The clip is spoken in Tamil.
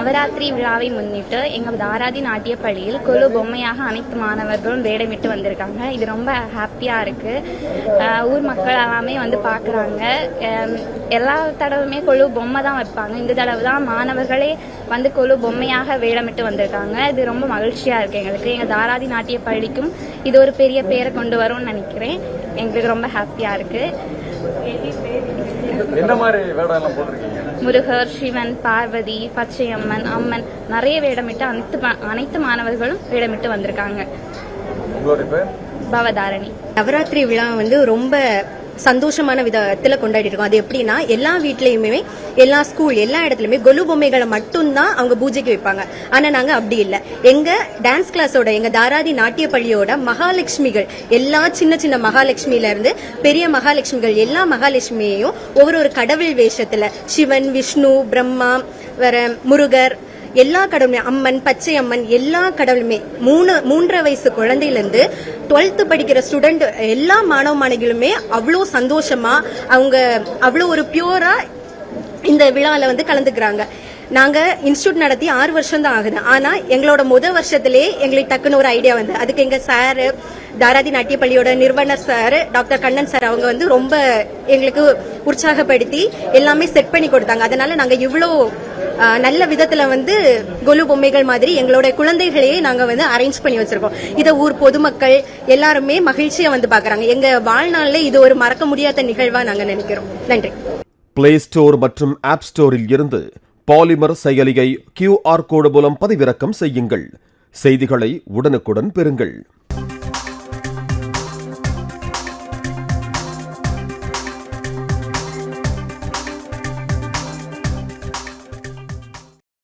நவராத்திரி விழாவை முன்னிட்டு எங்கள் தாராதி நாட்டிய பள்ளியில் கொலு பொம்மையாக அனைத்து மாணவர்களும் வேடமிட்டு வந்திருக்காங்க. இது ரொம்ப ஹாப்பியாக இருக்குது. ஊர் மக்கள் எல்லாமே வந்து பார்க்குறாங்க. எல்லா தடவுமே கொலு பொம்மை தான் வைப்பாங்க. இந்த தடவை தான் மாணவர்களே வந்து கொலு பொம்மையாக வேடமிட்டு வந்திருக்காங்க. இது ரொம்ப மகிழ்ச்சியாக இருக்குது எங்களுக்கு. எங்கள் தாராதி நாட்டிய பள்ளிக்கும் இது ஒரு பெரிய பேரை கொண்டு வரும்னு நினைக்கிறேன். எங்களுக்கு ரொம்ப ஹாப்பியாக இருக்குது. என்ன மாதிரி வேடம் எல்லாம் போட்டிருக்கீங்க? முருகர், சிவன், பார்வதி, பச்சையம்மன், அம்மன் நிறைய வேடமிட்டு அனைத்து மாணவர்களும் வேடமிட்டு வந்திருக்காங்க. பவதாரணி. நவராத்திரி விழா வந்து ரொம்ப சந்தோஷமான விதத்துல கொண்டாடி இருக்கோம். அது எப்படின்னா எல்லா வீட்லயுமே எல்லா ஸ்கூல் எல்லா இடத்துலயுமே கொலு பொம்மைகளை மட்டும்தான் அவங்க பூஜைக்கு வைப்பாங்க. ஆனா நாங்க அப்படி இல்லை. எங்க டான்ஸ் கிளாஸோட எங்க தாராதி நாட்டிய பள்ளியோட மகாலட்சுமிகள் எல்லா சின்ன சின்ன மகாலட்சுமியில இருந்து பெரிய மகாலட்சுமிகள் எல்லா மகாலட்சுமியையும் ஒவ்வொரு கடவுள் வேஷத்துல சிவன், விஷ்ணு, பிரம்மா, வேற முருகர் எல்லா கடவுளுமே, அம்மன், பச்சை அம்மன் எல்லா கடவுளுமே 3.5 வயசு குழந்தையில இருந்து 12th படிக்கிற ஸ்டூடெண்ட் எல்லா மாணவ மாணவிகளுமே அவ்வளோ சந்தோஷமா அவங்க அவ்வளோ ஒரு பியூரா இந்த விழால வந்து கலந்துக்கிறாங்க. நாங்க இன்ஸ்டியூட் நடத்தி 6 வருஷம் தான் ஆகுது. ஆனா எங்களோட முதல் வருஷத்திலேயே எங்களுக்கு டக்குன்னு ஒரு ஐடியா வந்து அதுக்கு எங்க சாரு தாராதி நாட்டிய பள்ளியோட நிறுவனர் சார் டாக்டர் கண்ணன் சார் அவங்க வந்து ரொம்ப எங்களுக்கு உற்சாகப்படுத்தி எல்லாமே செட் பண்ணி கொடுத்தாங்க. அதனால நாங்க இவ்வளோ நல்ல விதத்துல வந்து கொலு பொம்மைகள் மாதிரி எங்களோட குழந்தைகளையே நாங்க வந்து அரேஞ்ச் பண்ணி வச்சிருக்கோம். இதை ஊர் பொதுமக்கள் எல்லாருமே மகிழ்ச்சியா வந்து பாக்குறாங்க. எங்க வாழ்நாள்ல இது ஒரு மறக்க முடியாத நிகழ்வா நாங்க நினைக்கிறோம். நன்றி. பிளே ஸ்டோர் மற்றும் ஆப் ஸ்டோரில் இருந்து பாலிமர் செயலியை QR கோடு மூலம் பதிவிறக்கம் செய்யுங்கள். செய்திகளை உடனுக்குடன் பெறுங்கள்.